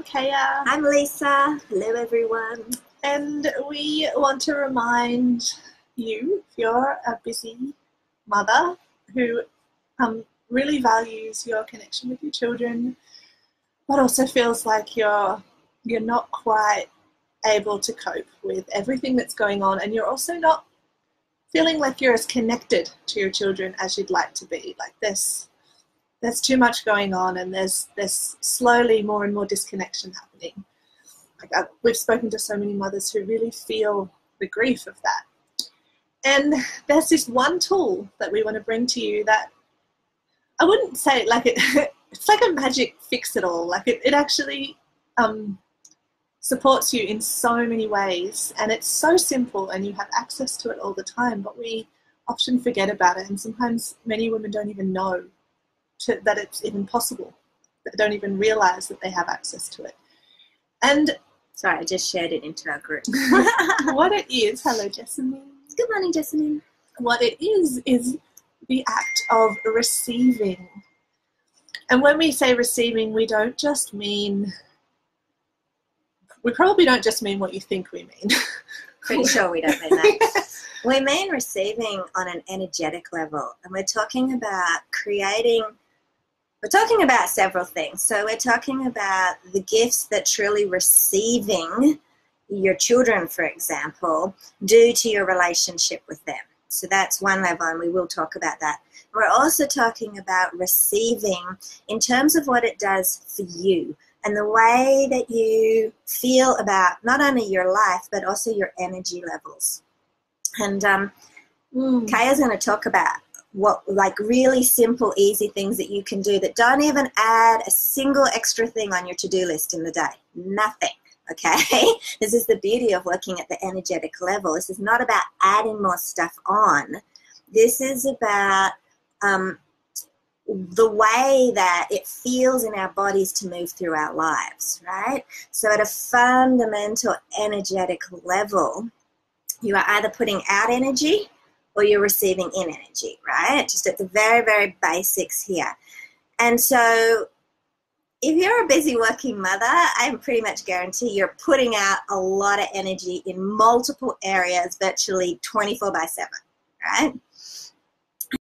I'm Kaya. I'm Lisa. Hello, everyone. And we want to remind you, if you're a busy mother who really values your connection with your children, but also feels like you're not quite able to cope with everything that's going on, and you're also not feeling like you're as connected to your children as you'd like to be. Like there's too much going on, and there's slowly more and more disconnection happening. We've spoken to so many mothers who really feel the grief of that. And there's this one tool that we want to bring to you that I wouldn't say like it's like a magic fix-it-all. Like it actually supports you in so many ways, and it's so simple and you have access to it all the time, but we often forget about it, and sometimes many women don't even know that it's even possible. They don't even realize that they have access to it. And sorry, I just shared it into our group. What it is, hello Jessamine. Good morning, Jessamine. What it is the act of receiving. And when we say receiving, we probably don't just mean what you think we mean. Pretty sure we don't mean that. We mean receiving on an energetic level, and we're talking about several things. So we're talking about the gifts that truly receiving your children, for example, do to your relationship with them. So that's one level, and we will talk about that. We're also talking about receiving in terms of what it does for you and the way that you feel about not only your life, but also your energy levels. And Kaya's going to talk about what really simple, easy things that you can do that don't even add a single extra thing on your to-do list in the day. Nothing, okay? This is the beauty of working at the energetic level. This is not about adding more stuff on. This is about the way that it feels in our bodies to move through our lives, right? So at a fundamental energetic level, you are either putting out energy or you're receiving in energy, right? Just at the very, very basics here. And so if you're a busy working mother, I pretty much guarantee you're putting out a lot of energy in multiple areas, virtually 24/7, right?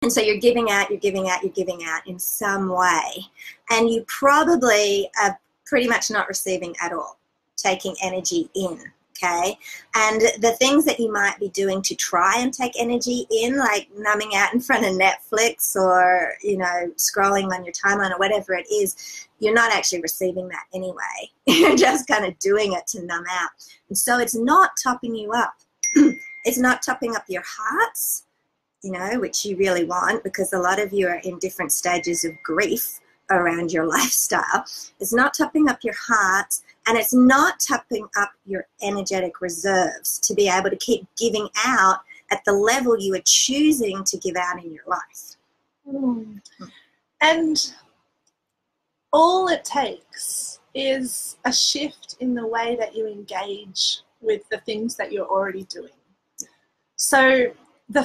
And so you're giving out in some way. And you probably are pretty much not receiving at all, taking energy in. Okay, and the things that you might be doing to try and take energy in, like numbing out in front of Netflix or, scrolling on your timeline or whatever it is, you're not actually receiving that anyway. You're just kind of doing it to numb out. And so it's not topping you up. It's not topping up your hearts, which you really want, because a lot of you are in different stages of grief around your lifestyle. It's not topping up your hearts, and it's not topping up your energetic reserves to be able to keep giving out at the level you are choosing to give out in your life. And all it takes is a shift in the way that you engage with the things that you're already doing. So the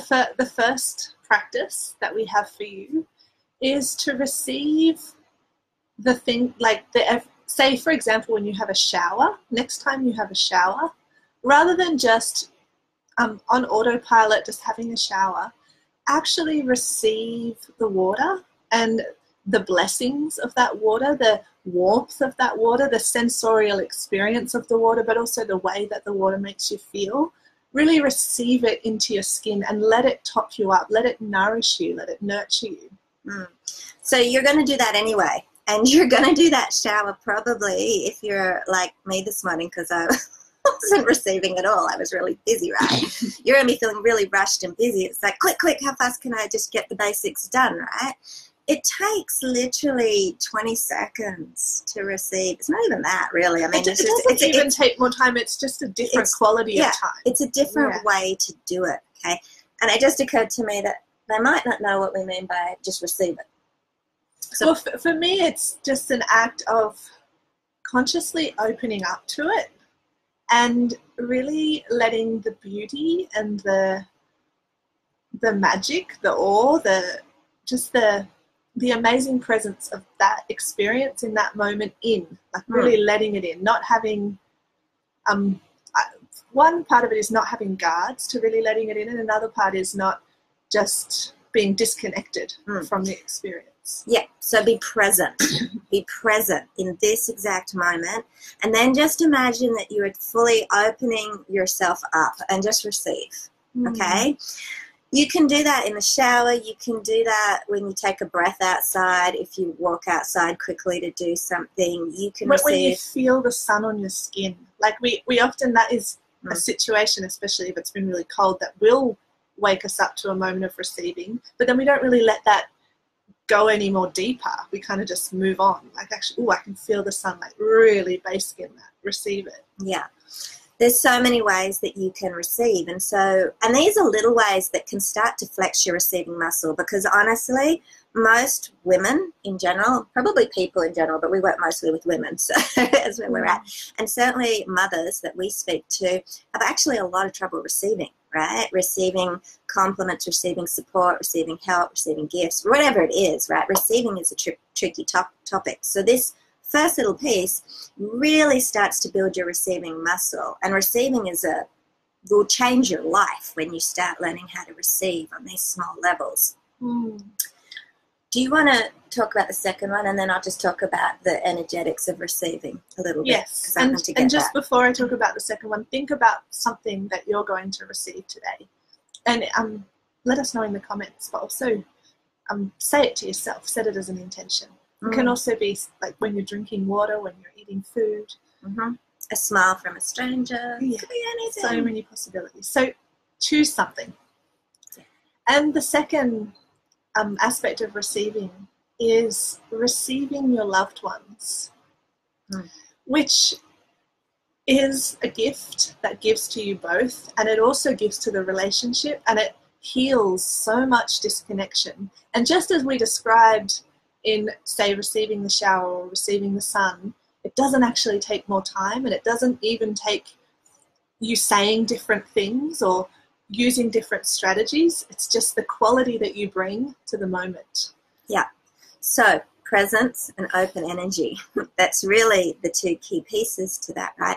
first practice that we have for you is to receive the thing, say, for example, when you have a shower, next time you have a shower, rather than just on autopilot, just having a shower, actually receive the water and the blessings of that water, the warmth of that water, the sensorial experience of the water, but also the way that the water makes you feel. Really receive it into your skin and let it top you up, let it nourish you, let it nurture you. So you're going to do that anyway. And you're going to do that shower probably if you're like me this morning, because I wasn't receiving at all. I was really busy, right? You're going to be feeling really rushed and busy. It's like, quick, how fast can I just get the basics done, right? It takes literally 20 seconds to receive. It's not even that, really. I mean, it doesn't even take more time. It's just a different quality of time. It's a different way to do it, okay? And it just occurred to me that they might not know what we mean by just receive it. So, well, for me, it's just an act of consciously opening up to it and really letting the beauty and the magic, the awe, the the amazing presence of that experience in that moment in, like really letting it in, not having, one part of it is not having guards to really letting it in, and another part is not just being disconnected from the experience. Yeah, so be present. Be present in this exact moment, and then just imagine that you are fully opening yourself up and just receive, okay? You can do that in the shower. You can do that when you take a breath outside, if you walk outside quickly to do something. You can receive. When you feel the sun on your skin. Like we often, that is a situation, especially if it's been really cold, that will wake us up to a moment of receiving, but then we don't really let that go any more deeper. We kind of just move on. Like, actually, I can feel the sun, like really base in that, receive it. Yeah. There's so many ways that you can receive. And these are little ways that can start to flex your receiving muscle, because honestly, most women in general, probably people in general, but we work mostly with women, so that's where we're at. And certainly mothers that we speak to have actually a lot of trouble receiving, right? Receiving compliments, receiving support, receiving help, receiving gifts, whatever it is, right? Receiving is a tricky topic. So this first little piece really starts to build your receiving muscle, and receiving will change your life when you start learning how to receive on these small levels. Do you want to talk about the second one, and then I'll just talk about the energetics of receiving a little bit? Yes, and just before I talk about the second one, think about something that you're going to receive today, and let us know in the comments, but also say it to yourself, set it as an intention. It can also be like when you're drinking water, when you're eating food. A smile from a stranger. Yeah. Could be anything. So many possibilities. So choose something. Yeah. And the second aspect of receiving is receiving your loved ones, which is a gift that gives to you both, and it also gives to the relationship, and it heals so much disconnection. And just as we described in, say, receiving the shower or receiving the sun, it doesn't actually take more time, and it doesn't even take you saying different things or using different strategies. It's just the quality that you bring to the moment. Yeah. So presence and open energy. That's really the two key pieces to that, right?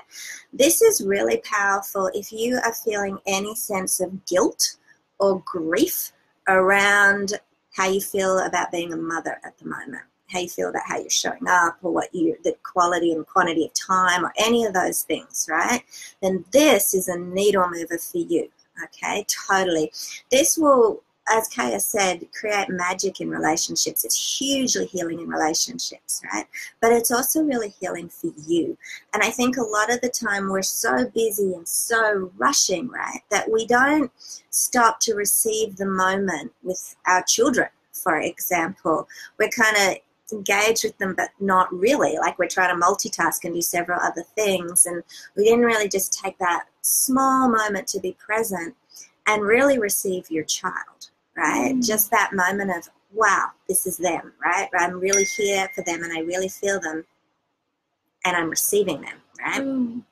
This is really powerful if you are feeling any sense of guilt or grief around how you feel about being a mother at the moment, how you feel about how you're showing up, or the quality and quantity of time, or any of those things, right? Then this is a needle mover for you, okay? Totally. This will, as Kaya said, create magic in relationships. It's hugely healing in relationships, right? But it's also really healing for you. And I think a lot of the time we're so busy and so rushing, right, that we don't stop to receive the moment with our children, for example. We're kind of engaged with them, but not really. Like, we're trying to multitask and do several other things. And we didn't really just take that small moment to be present and really receive your child, right? Just that moment of, wow, this is them, right? I'm really here for them, and I really feel them, and I'm receiving them, right?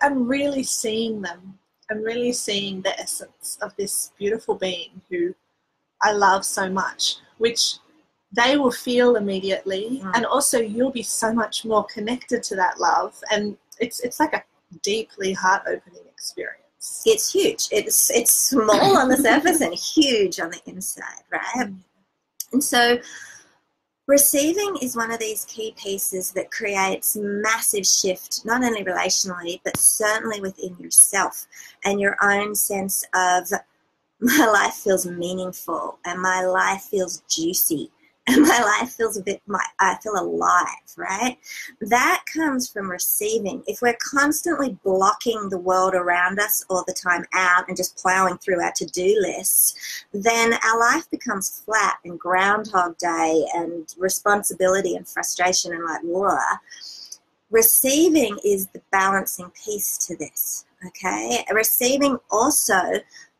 I'm really seeing them. I'm really seeing the essence of this beautiful being who I love so much, which they will feel immediately, and also you'll be so much more connected to that love, and it's like a deeply heart-opening experience. It's huge. It's small on the surface and huge on the inside, right? And so receiving is one of these key pieces that creates massive shift, not only relationally, but certainly within yourself and your own sense of, my life feels meaningful, and my life feels juicy, and my life feels I feel alive, right? That comes from receiving. If we're constantly blocking the world around us all the time out and just plowing through our to-do lists, then our life becomes flat and Groundhog Day and responsibility and frustration and like, blah. Receiving is the balancing piece to this, okay? Receiving also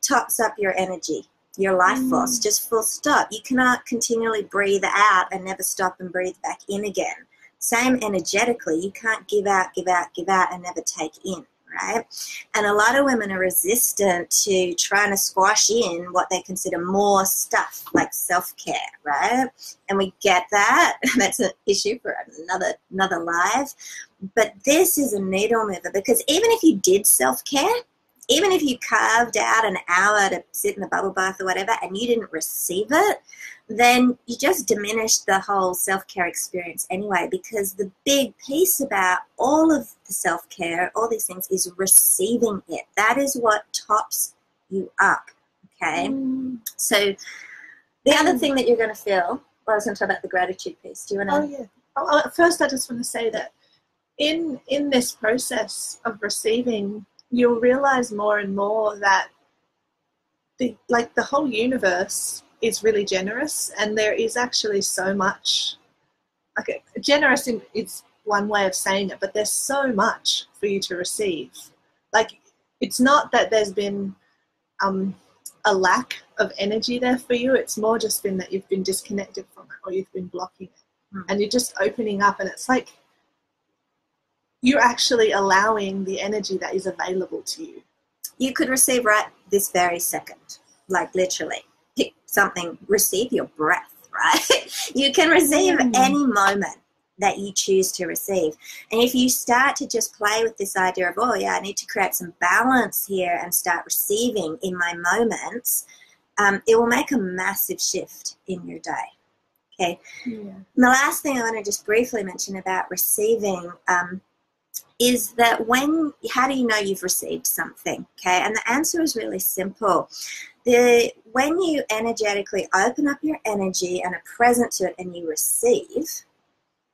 tops up your energy, your life force, just full stop. You cannot continually breathe out and never stop and breathe back in again. Same energetically, you can't give out, and never take in, right? And a lot of women are resistant to trying to squash in what they consider more stuff like self-care, right? And we get that. That's an issue for another live. But this is a needle mover, because even if you did self-care, even if you carved out an hour to sit in the bubble bath or whatever and you didn't receive it, then you just diminished the whole self-care experience anyway, because the big piece about all of the self-care, all these things, is receiving it. That is what tops you up, okay? So the other thing that you're going to feel, well, I was going to talk about the gratitude piece. Do you want to? Oh, yeah. Oh, first, I just want to say that in this process of receiving, you'll realize more and more that the whole universe is really generous, and there is actually so much. Okay, generous is one way of saying it, but there's so much for you to receive. Like, it's not that there's been a lack of energy there for you. It's more just been that you've been disconnected from it, or you've been blocking it, and you're just opening up, and it's like you're actually allowing the energy that is available to you. You could receive right this very second, like literally. Pick something, receive your breath, right? You can receive any moment that you choose to receive. And if you start to just play with this idea of, oh yeah, I need to create some balance here and start receiving in my moments, it will make a massive shift in your day. Okay. Yeah. And the last thing I want to just briefly mention about receiving is that how do you know you've received something? Okay. And the answer is really simple. When you energetically open up your energy and are present to it, and you receive,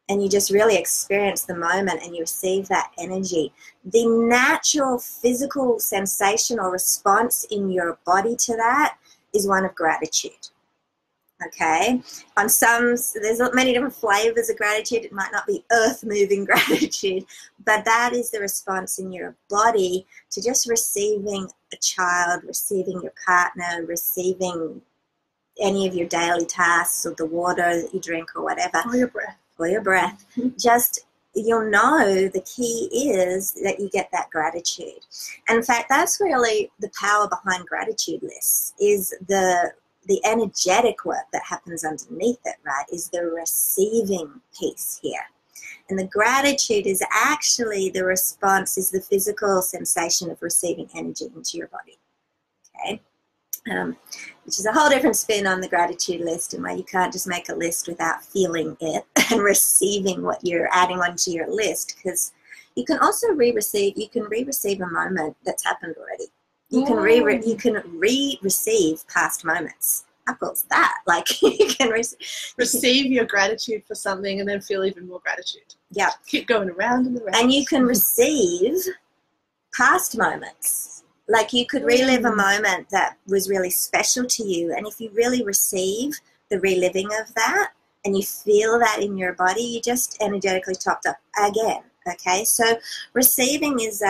and you just really experience the moment and you receive that energy, the natural physical sensation or response in your body to that is one of gratitude. Okay, there's many different flavors of gratitude. It might not be earth-moving gratitude, but that is the response in your body to just receiving a child, receiving your partner, receiving any of your daily tasks, or the water that you drink, or whatever. Or your breath. Just, you'll know the key is that you get that gratitude. And in fact, that's really the power behind gratitude lists, is the energetic work that happens underneath it, right, is the receiving piece here. And the gratitude is actually the response, is the physical sensation of receiving energy into your body, okay? Which is a whole different spin on the gratitude list, and where you can't just make a list without feeling it and receiving what you're adding onto your list, because you can also re-receive a moment that's happened already. You can re-receive past moments. How cool is that? Like, you can receive your gratitude for something and then feel even more gratitude. Yeah. Keep going around and around. And you can receive past moments. Like, you could relive a moment that was really special to you. And if you really receive the reliving of that and you feel that in your body, you just energetically topped up again. Okay? So receiving is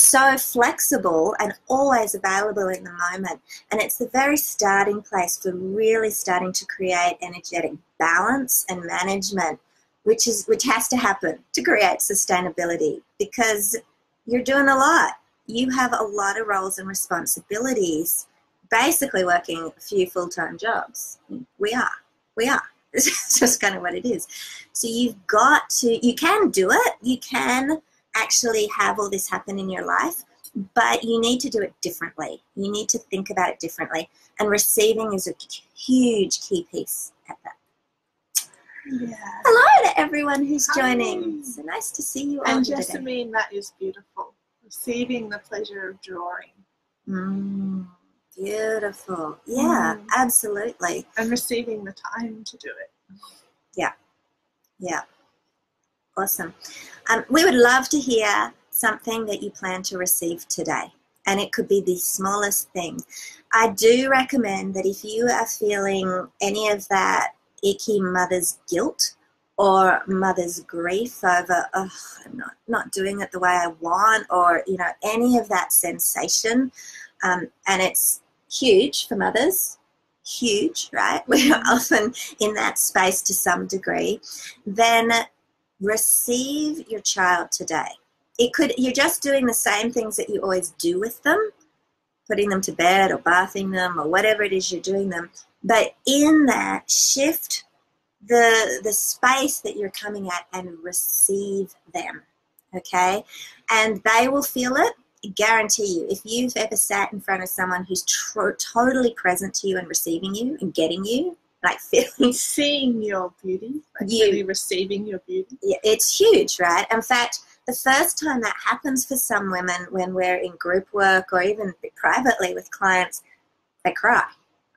so flexible and always available in the moment. And it's the very starting place for really starting to create energetic balance and management, which has to happen to create sustainability, because you're doing a lot. You have a lot of roles and responsibilities, basically working a few full-time jobs. We are. It's just kind of what it is. So you can do it. You can actually have all this happen in your life, but you need to do it differently. You need to think about it differently. And receiving is a huge key piece at that. Yeah. Hello to everyone who's joining. So nice to see you all and today. And Jessamine, that is beautiful. Receiving the pleasure of drawing. Beautiful. Yeah, absolutely. And receiving the time to do it. Yeah. Awesome. We would love to hear something that you plan to receive today. And it could be the smallest thing. I do recommend that if you are feeling any of that icky mother's guilt or mother's grief over, oh, I'm not doing it the way I want, or, any of that sensation, and it's huge for mothers, huge, right? We're often in that space to some degree. Then receive your child today. you're just doing the same things that you always do with them, putting them to bed or bathing them or whatever it is you're doing them. But in that, shift the space that you're coming at and receive them, okay? And they will feel it. I guarantee you, if you've ever sat in front of someone who's totally present to you and receiving you and getting you, like feeling, seeing your beauty, like really receiving your beauty. Yeah, it's huge, right? In fact, the first time that happens for some women when we're in group work or even privately with clients, they cry,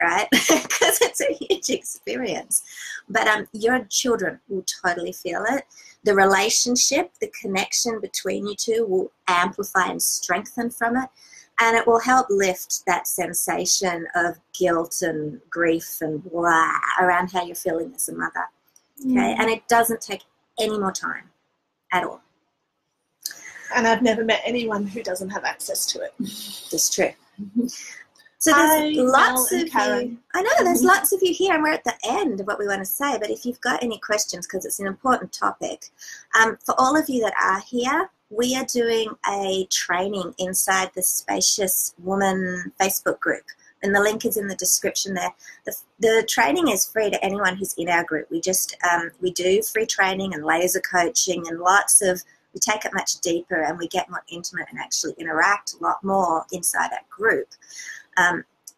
right? Because it's a huge experience. But your children will totally feel it. The relationship, the connection between you two will amplify and strengthen from it. And it will help lift that sensation of guilt and grief and blah around how you're feeling as a mother. Okay, and it doesn't take any more time at all. And I've never met anyone who doesn't have access to it. It's true. So there's lots of you. I know there's lots of you here, and we're at the end of what we want to say. But if you've got any questions, because it's an important topic, for all of you that are here, we are doing a training inside the Spacious Woman Facebook group, and the link is in the description there. The training is free to anyone who's in our group. We just we do free training and laser coaching and we take it much deeper and we get more intimate and actually interact a lot more inside our group.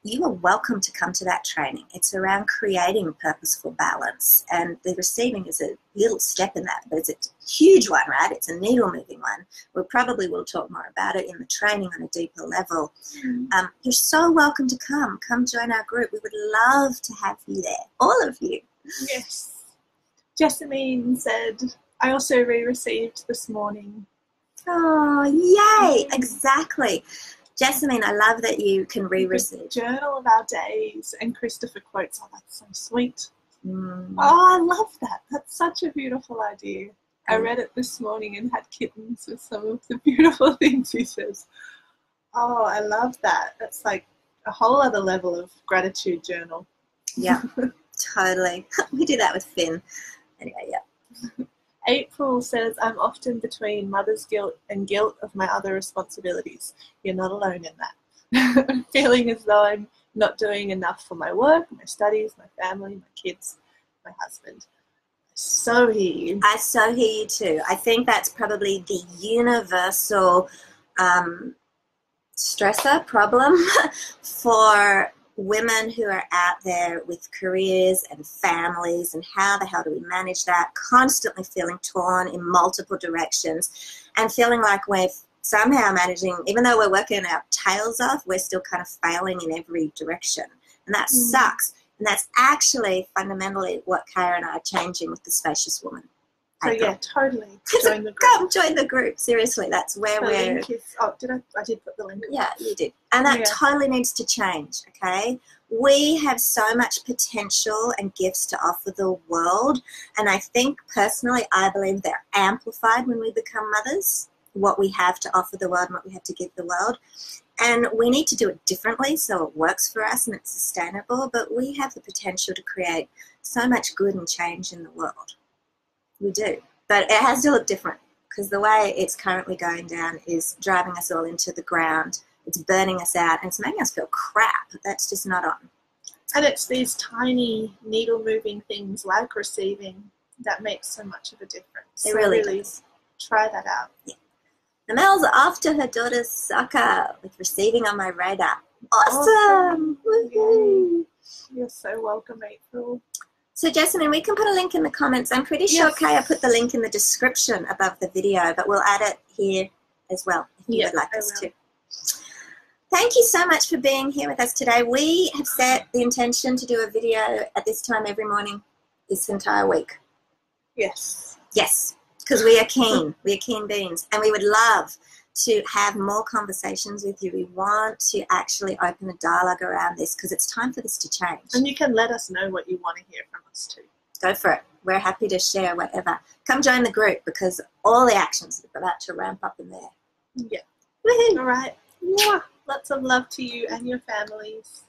You are welcome to come to that training. It's around creating purposeful balance, and the receiving is a little step in that, but it's a huge one, right? It's a needle-moving one. We probably will talk more about it in the training on a deeper level. You're so welcome to come. Come join our group. We would love to have you there, all of you. Yes. Jessamine said, I also re-received this morning. Oh, yay! Exactly. Jessamine, I love that you can re-receive. Journal of our days, and Christopher quotes, oh, that's so sweet. Oh, I love that. That's such a beautiful idea. I read it this morning and had kittens with some of the beautiful things he says. Oh, I love that. That's like a whole other level of gratitude journal. Yeah, totally. We do that with Finn. Anyway, yeah. April says, I'm often between mother's guilt and guilt of my other responsibilities. You're not alone in that. I'm feeling as though I'm not doing enough for my work, my studies, my family, my kids, my husband. I so hear you. I so hear you too. I think that's probably the universal stressor problem for women who are out there with careers and families, and how the hell do we manage that, constantly feeling torn in multiple directions and feeling like we're somehow managing, even though we're working our tails off, we're still kind of failing in every direction, and that sucks. And that's actually fundamentally what Kara and I are changing with the Spacious Woman. So yeah, totally. Join the group. Come join the group. Seriously, that's where we're. Link is, I did put the link. Yeah, you did, and that totally needs to change. Okay, we have so much potential and gifts to offer the world, and I think personally, I believe they're amplified when we become mothers. What we have to offer the world and what we have to give the world, and we need to do it differently so it works for us and it's sustainable. But we have the potential to create so much good and change in the world. We do, but it has to look different, because the way it's currently going down is driving us all into the ground. It's burning us out, and it's making us feel crap. That's just not on. And it's these tiny needle-moving things like receiving that makes so much of a difference. It really does. Try that out. Yeah. Amel's off to her daughter's soccer with receiving on my radar. Awesome! Woohoo! You're so welcome, April. So, Jessamine, we can put a link in the comments. I'm pretty sure Kaya put the link in the description above the video, but we'll add it here as well if you would like us to. Thank you so much for being here with us today. We have set the intention to do a video at this time every morning this entire week. Yes. Yes, because we are keen. We are keen beings, and we would love to have more conversations with you. We want to actually open a dialogue around this, because it's time for this to change. And you can let us know what you want to hear from us too. Go for it. We're happy to share whatever. Come join the group, because all the actions are about to ramp up in there. Yeah. Woohoo! All right. Yeah. Lots of love to you and your families.